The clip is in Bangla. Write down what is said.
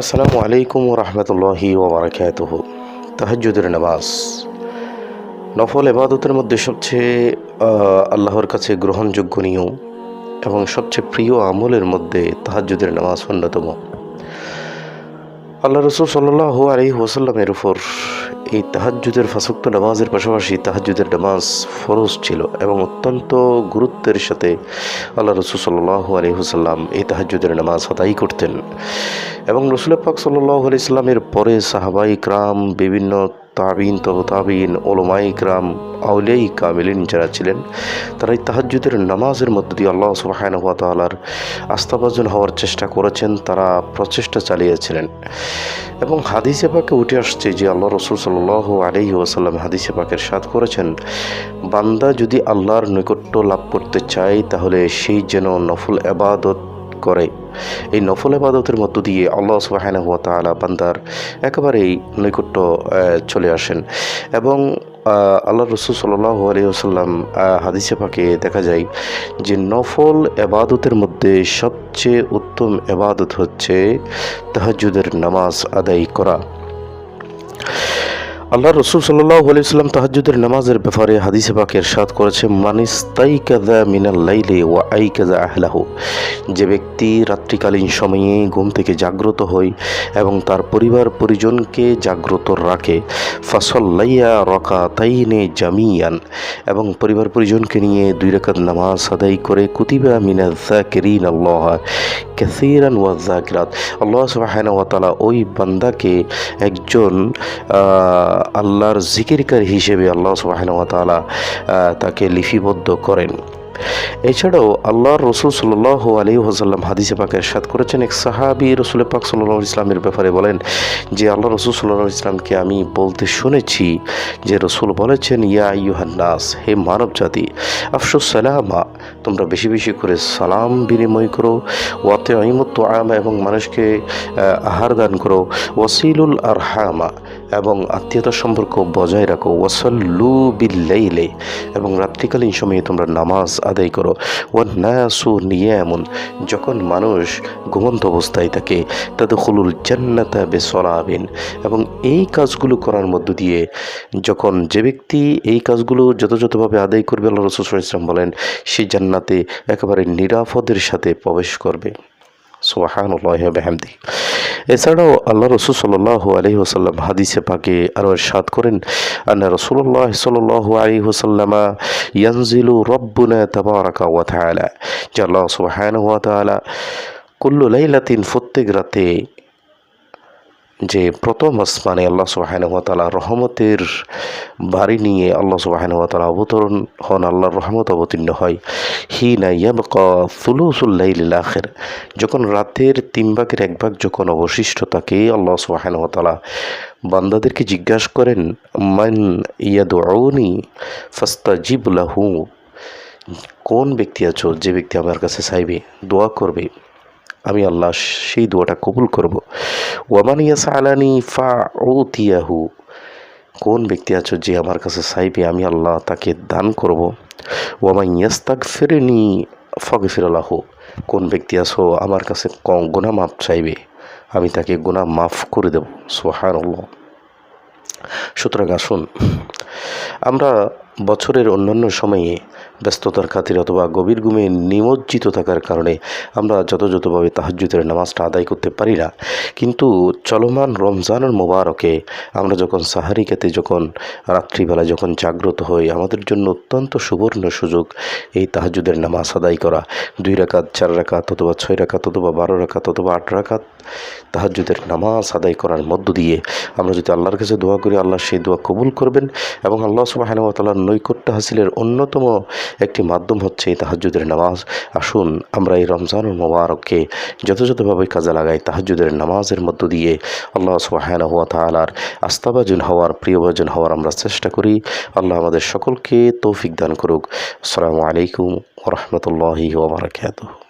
আসসালামু আলাইকুম রহমতুল্লাহি ওবরাকাতুহ। তাহাজ্জুদের নামাজ নফল ইবাদতের মধ্যে সবচেয়ে আল্লাহর কাছে গ্রহণযোগ্য এবং সবচেয়ে প্রিয় আমলের মধ্যে তাহাজ্জুদের নামাজ অন্যতম। আল্লাহ রসুল সাল্লাল্লাহু আলাইহি ওয়াসাল্লামের উপর এই তাহাজ্জুদের ফাঁসক্ত নামাজের পাশাপাশি তাহাজ্জুদের নামাজ ফরজ ছিল এবং অত্যন্ত গুরুত্বের সাথে আল্লাহ রসুল সাল্লাল্লাহু আলাইহি ওয়াসাল্লাম এই তাহাজ্জুদের নামাজ আদায় করতেন। এবং রসুল পাক সাল্লাল্লাহু আলাইহি ওয়াসাল্লামের পরে সাহাবাই کرام, বিভিন্ন তাবিন, তাবিন, উলামায়ে کرام, আউলিয়ায়ে কামিলিন যারা ছিলেন, তারা এই তাহাজ্জুদের নামাজের মধ্য দিয়ে আল্লাহ সুবহানাহু ওয়া তাআলার আস্থাভাজন হওয়ার চেষ্টা করেছেন, তারা প্রচেষ্টা চালিয়েছিলেন। এবং হাদিসে পাকে উঠে আসছে যে আল্লাহ রসুল সাল্লাল্লাহু আলাইহি ওয়াসাল্লাম হাদিসে পাকের ইরশাদ করেছেন, বান্দা যদি আল্লাহর নৈকট্য লাভ করতে চায় তাহলে সেই যেন নফল ইবাদত করে। এই নফল ইবাদতের মধ্য দিয়ে আল্লাহ সুবহানাহু ওয়া তাআলা বান্দার একেবারেই নৈকট্য চলে আসেন। এবং আল্লাহ রসুল সাল্লাল্লাহু আলাইহি ওয়াসাল্লাম হাদিসে পাকে দেখা যায় যে নফল ইবাদতের মধ্যে সবচেয়ে উত্তম ইবাদত হচ্ছে তাহাজ্জুদের নামাজ আদায় করা। আল্লাহ রসুল সাল্লাল্লাহু আলাইহি ওয়াসাল্লাম তাহাজ্জুদের নামাজের ব্যাপারে হাদিসে পাকে ইরশাদ করেছে, মানিস্তাইকাযা মিনাল লাইলি ওয়া আইকাযা আহলাহু, যে ব্যক্তি রাত্রিকালীন সময়ে ঘুম থেকে জাগ্রত হয় এবং তার পরিবার পরিজনকে জাগ্রত রাখে, ফাসাল্লাইয়া রাকাতাইনি জামিয়ান, এবং পরিবার পরিজনকে নিয়ে 2 রাকাত নামাজ আদায় করে, কুতিবা মিনাজ যাকিরিন আল্লাহ কাসীরান ওয়া যাকিরাত, আল্লাহ সুবহানাহু ওয়া তাআলা ওই বান্দাকে একজন আল্লাহর জিকিরকারী হিসেবে আল্লাহ সুবহানাহু ওয়া তাআলা তাকে লিপিবদ্ধ করেন। এছাড়াও আল্লাহর রসুল সাল্লাল্লাহু আলাইহি ওয়াসাল্লাম হাদিসে পাকে ইরশাদ করেছেন, এক সাহাবী রসুল পাক সাল্লাল্লাহু আলাইহি ওয়াসাল্লামের ব্যাপারে বলেন যে আল্লাহ রসুল সাল্লাল্লাহু আলাইহি ওয়াসাল্লামকে আমি বলতে শুনেছি যে রসুল বলেছেন, ইয়া আইয়ুহান নাস, হে মানব জাতি, আফশুস সালামা, তোমরা বেশি বেশি করে সালাম বিনিময় করো, ওয়াতিঈমুত তুআমা, এবং মানুষকে আহার দান করো, ওয়াসিলুল আরহামা, এবং আত্মীয়তার সম্পর্ক বজায় রাখো, ওয়াসাল্লু বিল্লাইলি, এবং রাত্রিকালীন সময়ে তোমরা নামাজ আদায় করো, ওয়ান্নাসু নিয়ামুন, যখন মানুষ ঘুমন্ত অবস্থায় থাকে, তাদখুলুল জান্নাতা বিসলাবিন, এবং এই কাজগুলো করার মধ্য দিয়ে যখন যে ব্যক্তি এই কাজগুলো যথাযথভাবে আদায় করবে, আল্লাহ রাসূল সাল্লাল্লাহু আলাইহি ওয়াসাল্লাম বলেন, সে জান্নাতে একেবারে নিরাপদের সাথে প্রবেশ করবে। সুবহানাল্লাহি ওয়া বিহামদিহি। এছাড়াও আল্লাহ রসুল সাল্লাল্লাহু আলাইহি ওয়াসাল্লাম হাদিসে পাকে আরও ইরশাদ করেন, আন্না রাসূলুল্লাহ সাল্লাল্লাহু আলাইহি ওয়াসাল্লাম ইয়ানজিলু রাব্বুনা তাবারাকা ওয়া তাআলা, যে আল্লাহ সুবহানাহু ওয়া তাআলা কুল্লু লাইলাতিন, প্রত্যেক রাতে যে প্রথম আসমানে আল্লাহ সুবহানাহু ওয়া তাআলা রহমতের বাড়ি নিয়ে আল্লাহ সুবহানাহু ওয়া তাআলা অবতরণ হন, আল্লাহর রহমত অবতীর্ণ হয়। হিনা ইয়াবকা সুলুসুল লাইলিল আখির, যখন রাতের 3 ভাগের 1 ভাগ যখন অবশিষ্ট থাকে, আল্লাহ সুবহানাহু ওয়া তাআলা বান্দাদেরকে জিজ্ঞাসা করেন, মান ইয়াদউনি ফাস্তাজিব লাহু, কোন ব্যক্তি আছো যে ব্যক্তি আমার কাছে চাইবে, দোয়া করবে, আমি আল্লাহ সেই দোয়াটা কবুল করব। ওয়ামান ইয়াসআলানি ফাউতিয়াহু, কোন ব্যক্তি আছো যে আমার কাছে চাইবে, আমি আল্লাহ তাকে দান করব। ওয়ামান ইয়াস্তাগফিরনি ফাগফির লাহু, কোন ব্যক্তি আছো আমার কাছে গুনাহ মাফ চাইবে, আমি তাকে গুনাহ মাফ করে দেব। সুবহানাল্লাহ। সুতরাং আসুন, আমরা বছরের অন্যান্য সময়ে ব্যস্ততার খাতিরে অথবা গভীর ঘুমে নিমজ্জিত থাকার কারণে আমরা যথাযথভাবে তাহাজ্জুদের নামাজটা আদায় করতে পারি না, কিন্তু চলমান রমজানের মোবারকে আমরা যখন সাহারি খেতে, যখন রাত্রিবেলা যখন জাগ্রত হই, আমাদের জন্য অত্যন্ত সুবর্ণ সুযোগ এই তাহাজ্জুদের নামাজ আদায় করা। 2 রাকাত, 4 রাকাত, অথবা 6 রাকাত, অথবা 12 রাকাত, অথবা 8 রাকাত তাহাজ্জুদের নামাজ আদায় করার মধ্য দিয়ে আমরা যদি আল্লাহর কাছে দোয়া করি, আল্লাহ সেই দোয়া কবুল করবেন। এবং আল্লাহ সুবহানাহু ওয়া তাআলার নৈকট্য হাসিলের অন্যতম একটি মাধ্যম হচ্ছে এই তাহাজ্জুদের নামাজ। আসুন আমরা এই রমজানুল মুবারককে যথাযথভাবে কাজে লাগাই, তাহাজ্জুদের নামাজের মধ্য দিয়ে আল্লাহ সুবহানাহু ওয়া তাআলার আস্থাভাজন হওয়ার, প্রিয়ভাজন হওয়ার আমরা চেষ্টা করি। আল্লাহ আমাদের সকলকে তৌফিক দান করুক। আসসালামু আলাইকুম ওয়া রাহমাতুল্লাহি ওয়া বারাকাতুহু।